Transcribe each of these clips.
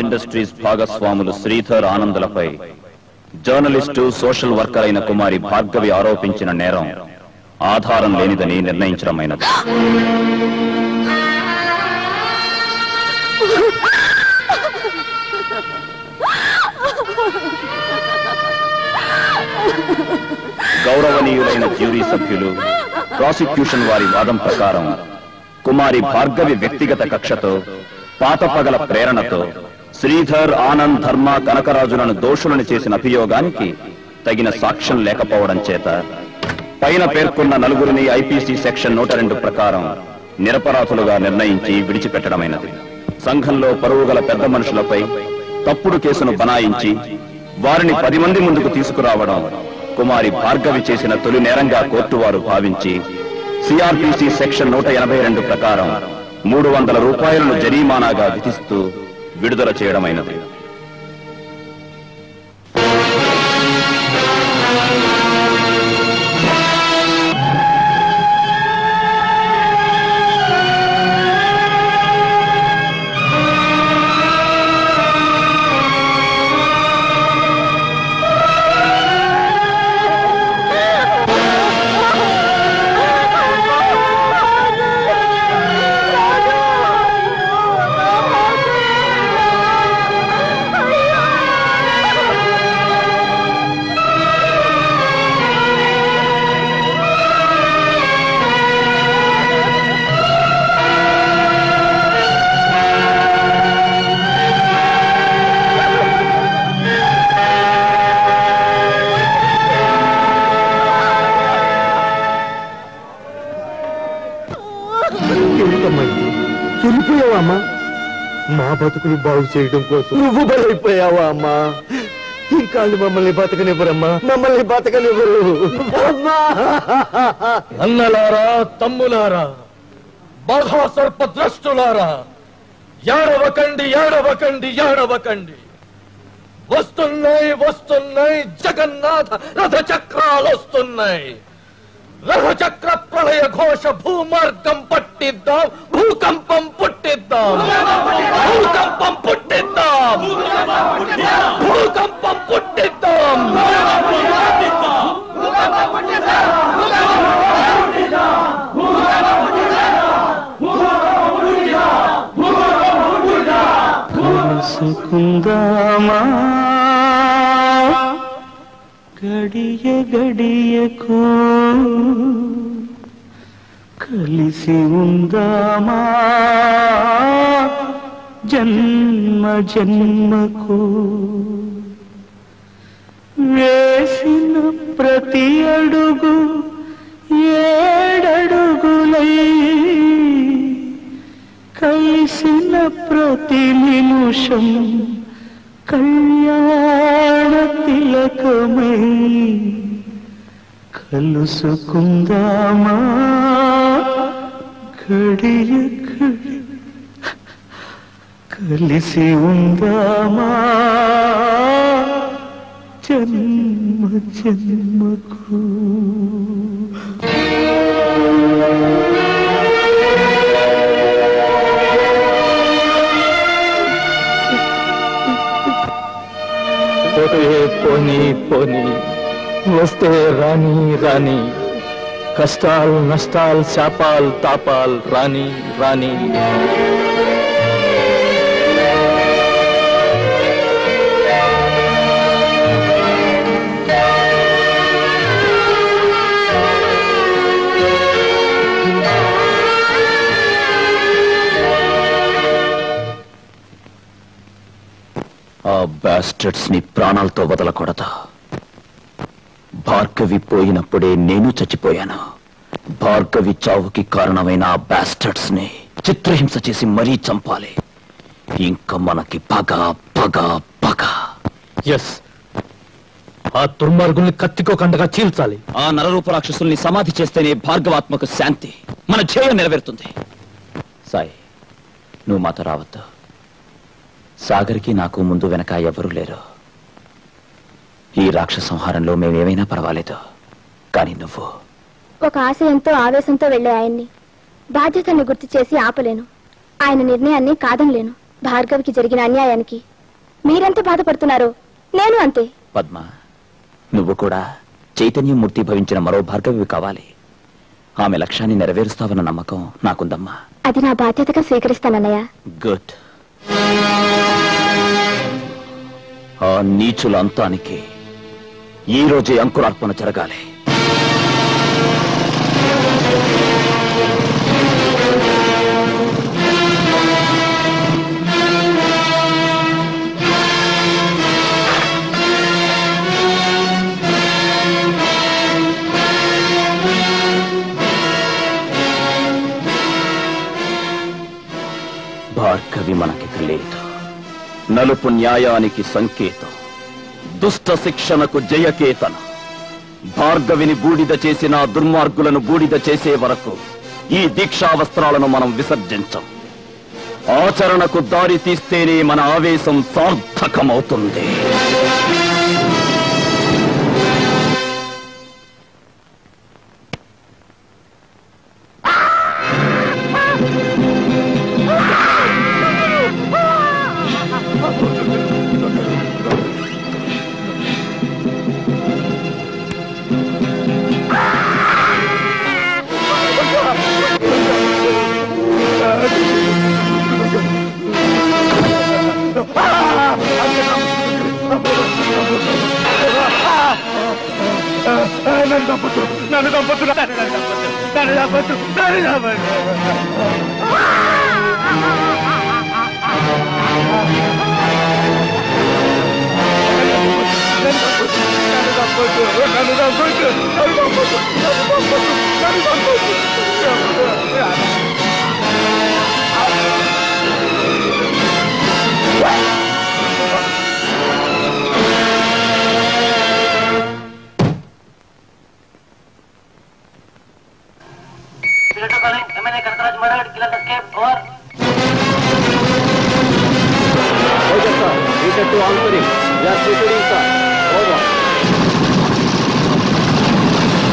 Industries భాగస్వాములు Sridhar ఆనందులపై journalist social worker అయిన కుమారి భార్గవి ఆరోపించిన నేరం ఆధారం లేనిదని నిర్ణయించడమైనది. గౌరవనీయులైన జ్యూరీ సభ్యులు, ప్రాసిక్యూషన్ వారి వాదం ప్రకారం కుమారి భార్గవి వ్యక్తిగత కక్షతో, పాతపగల ప్రేరణతో శ్రీధర్, ఆనంద్, ధర్మ, కనకరాజులను దోషులను చేసిన అభియోగానికి తగిన సాక్ష్యం లేకపోవడం చేత పైన పేర్కొన్న నలుగురిని ఐపీసీ సెక్షన్ 102 ప్రకారం నిరపరాధులుగా నిర్ణయించి విడిచిపెట్టడమైనది. సంఘంలో పరువుగల పెద్ద మనుషులపై తప్పుడు కేసును బనాయించి వారిని 10 మంది ముందుకు తీసుకురావడం కుమారి భార్గవి చేసిన తొలి నేరంగా కోర్టు వారు భావించి సిఆర్పిసి సెక్షన్ 182 ప్రకారం 300 రూపాయలను జరిమానాగా విధిస్తూ విడుదల చేయడమైనది. చనిపోయావా? మా బతుకులు బాగు చేయడం కోసం నువ్వు బలైపోయావా అమ్మా? ఇంకా మమ్మల్ని బతకనివ్వరమ్మా, మమ్మల్ని బతకనివ్వరు. అన్నలారా, తమ్ములారా, బాధా సర్పద్రష్టులారా, ఏడవకండి, ఏడవకండి, ఏడవకండి. వస్తున్నాయి, వస్తున్నాయి జగన్నాథ రథ చక్రాలు వస్తున్నాయి. రథచక్ర ప్రళయ ఘోష భూమార్గం పట్టిద్దాం, భూకంపం పుట్టిద్దాం, భూకంపం పుట్టిద్దాం, భూకంపం పుట్టిద్దాం. కలుసుకుందామా గడియ గడియకు, కలిసి ఉందామా జన్మ జన్మకు. వేసిన ప్రతి అడుగు 7 అడుగులై, కలిసిన ప్రతి నిమిషం కళ్యాణ తిలకమై. కలుసుకుందామా గడియ గడి, కలిసి ఉందామా జన్మ జన్మకు. పోనీ పోనీ, వస్తే రాని రాని, కష్టాలు నష్టాలు శాపాలు తాపాలు రాని రాని. ఆ బాస్టర్డ్స్ ని ప్రాణాలతో వదలకూడదు. భార్గవి పోయినప్పుడే నేను చచ్చిపోయాను. భార్గవి చావుకి కారణమైన ఆ బాస్టర్డ్స్ ని చిత్రహింస చేసి మరీ చంపాలి. ఇంకా మనకి పగ పగ పగ. ఎస్, ఆ దుర్మార్గుల్ని కత్తికో కండగా చీల్చాలి. ఆ నరరూప రాక్షసుల్ని సమాధి చేస్తేనే భార్గవాత్మకు శాంతి, మన ధ్యేయం నెరవేరుతుంది. సాయి, నువ్వు మాతో రావద్దు. సాగర్కి నాకు ముందు వెనక ఎవరూ లేరు. ఈ రాక్షస సంహారంలో మేమేమైనా పర్వాలేదు, కానీ నువ్వు. ఒక ఆశయంతో ఆవేశంతో వెళ్లే ఆయన్ని బాధ్యతను గుర్తు చేసి ఆపలేను. ఆయన నిర్ణయాన్ని కాదనలేను. భార్గవికి జరిగిన అన్యాయానికి మీరెంత బాధపడుతున్నారు నేను అంతే. పద్మ, నువ్వు కూడా చైతన్యమూర్తి భవించిన మరో భార్గవి కావాలి. ఆమె లక్ష్యాన్ని నెరవేరుస్తావన్న నమ్మకం నాకుందమ్మా. అది నా బాధ్యతగా స్వీకరిస్తానన్నయ్య. గుడ్. ఆ నీచుల అంతానికి ఈ రోజే అంకురార్పణ జరగాలి. భార్గవి మనకిక లేదు. నలుపు న్యాయానికి సంకేతం, దుష్ట శిక్షణకు జయకేతన. భార్గవిని బూడిద చేసిన దుర్మార్గులను బూడిద చేసే వరకు ఈ దీక్షావస్త్రాలను మనం విసర్జించం. ఆచరణకు దారి తీస్తేనే మన ఆవేశం సార్థకమవుతుంది.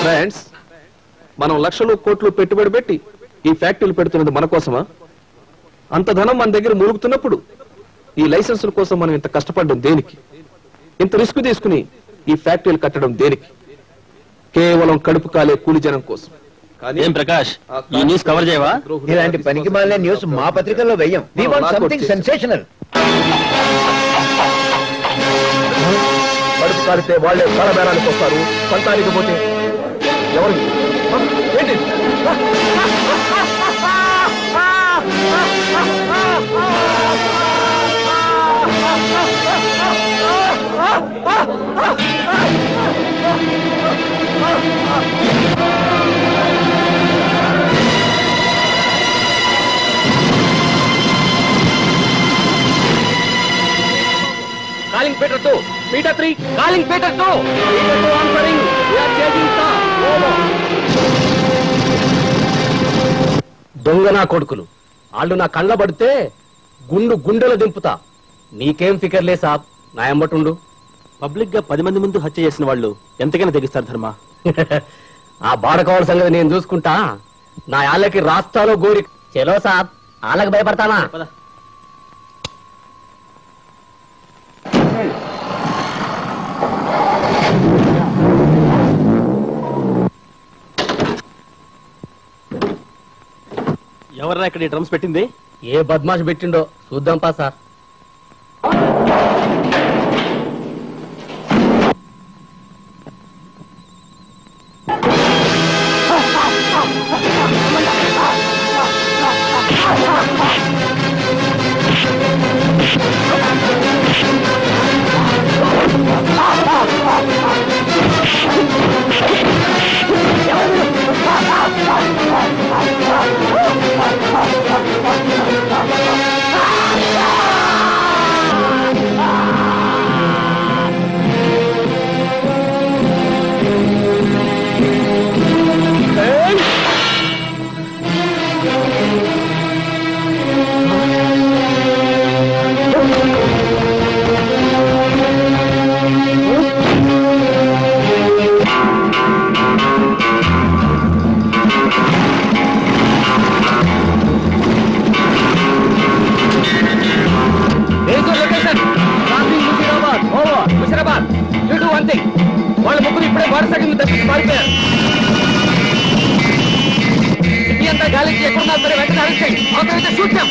ఫ్రెండ్స్, మనం లక్షలు కోట్లు పెట్టుబడి పెట్టి ఈ ఫ్యాక్టరీలు పెడుతున్నది మన కోసమా? అంత ధనం మన దగ్గర మురుగుతున్నప్పుడు ఈ లైసెన్సుల కోసం మనం ఇంత కష్టపడడం దేనికి? ఇంత రిస్క్ తీసుకుని ఈ ఫ్యాక్టరీలు కట్టడం దేనికి? కేవలం కడుపు కాలే కూలి జనం కోసం. ఏం ప్రకాష్, ఈ న్యూస్ కవర్ చేయవా? ఇలాంటి పనికి మాలిన న్యూస్ మా పత్రికల్లో వెయ్యం. We want something sensational. కడుపు కాలితే వాళ్లే కాలబేరానికి వస్తారు, పంతానికి పోతే ఎవరు? ఏంటి? Calling Peter 2, Peter 3, calling Peter 2, Peter 2 answering, we are chasing sir, over. దొంగ నా కొడుకులు, వాళ్ళు నా కళ్ళ పడితే గుండెలు దింపుతా. నీకేం ఫికర్లే సాబ్, నా ఎంబటుండు. పబ్లిక్ గా 10 మంది ముందు హత్య చేసిన వాళ్ళు ఎంతకైనా తెగిస్తారు ధర్మ. ఆ బాడకవాళ్ళ సంగతి నేను చూసుకుంటా. నా వాళ్ళకి రాస్తాలో గోరి. చలో సాబ్, వాళ్ళకి భయపడతానా? ఎవర్రా ఇక్కడ ఈ డ్రమ్స్ పెట్టింది? ఏ బద్మాష్ పెట్టిండో చూద్దాం పా సార్. వాళ్ళ ముగ్గురు ఇప్పుడే వారసంగా తప్పించి మారిపోయారు. సిటీ అంతా గాలికి ఎక్కడున్నా సరే వెంటనే అరెస్ట్ చేయి. అవసరమైతే చూద్దాం.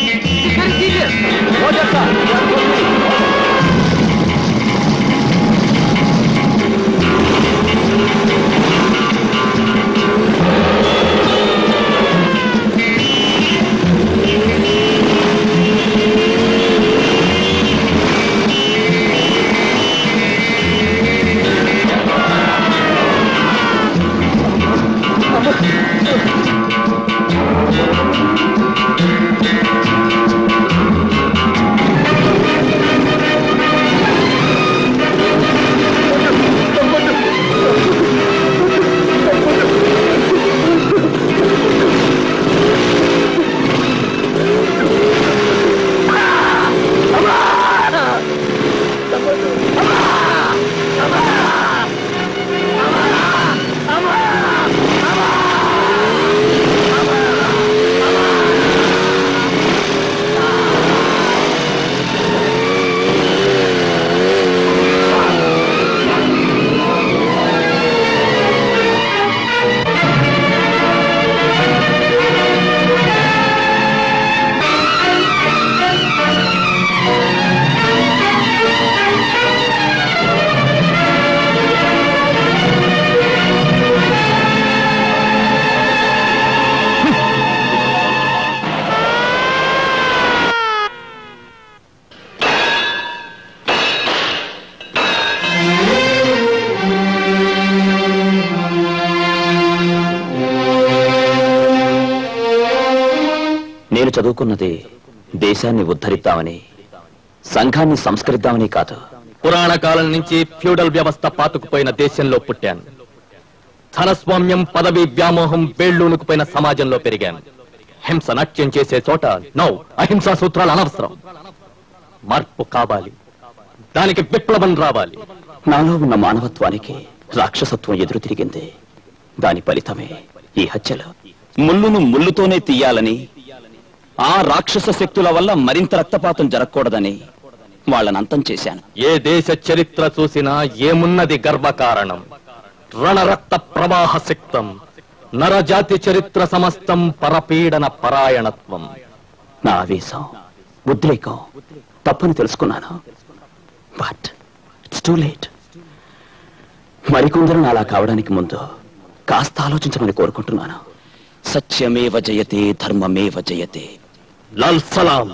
నేను చదువుకున్నది దేశాన్ని ఉద్ధరిద్దామని, సంఘాన్ని సంస్కరిద్దామని కాదు. పురాణ కాలం నుంచి ఫ్యూడల్ వ్యవస్థ పాతుకుపోయిన దేశంలో పుట్టాను. ధనస్వామ్యం, పదవి వ్యామోహం వేళ్లూనుకుపోయిన సమాజంలో పెరిగాను. హింస నాట్యం చేసే చోట నో, అహింసా సూత్రాలు అనవసరం. మార్పు కావాలి, దానికి విప్లవం రావాలి. నాలో ఉన్న మానవత్వానికి రాక్షసత్వం ఎదురు తిరిగింది. దాని ఫలితమే ఈ హత్యలు. ముళ్ళును ముళ్ళుతోనే తీయాలని, ఆ రాక్షస శక్తుల వల్ల మరింత రక్తపాతం జరగకూడదని వాళ్ళనంతం చేశాను. ఏ దేశ చరిత్ర చూసినా ఏమున్నది గర్వకారణం. రణరక్త ప్రవాహ శక్తం, నరజాతి చరిత్ర సమస్తం పరపీడన పరాయణత్వం. నా ఆవేశం, ఉద్రేకం తప్పని తెలుసుకున్నాను. But it's too late. మరికొందరు అలా కావడానికి ముందు కాస్త ఆలోచించమని కోరుకుంటున్నాను. సత్యమేవ జయతే, ధర్మమేవ జయతే. లాల్ సలాం.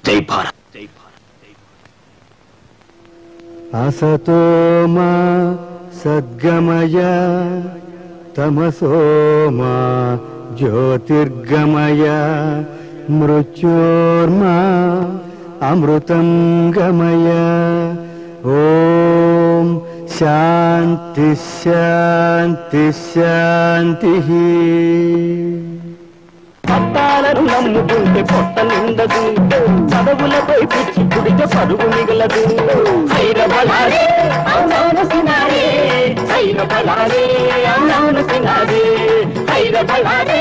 జై భారత్. అసతో మా సద్గమయ, తమసో మా జ్యోతిర్గమయ, మృత్యోర్మా అమృతం గమయ. ఓం శాంతి శాంతి శాంతి. పట్టాలను నమ్ముకుంటే పొట్ట నిండదు, చదువులపై పిచ్చి పుడితే పరుగు మిగలదు. హైరబలారే అవునవును సినారే, హైరబలారే అవునవును సినారే, హైరబలారే.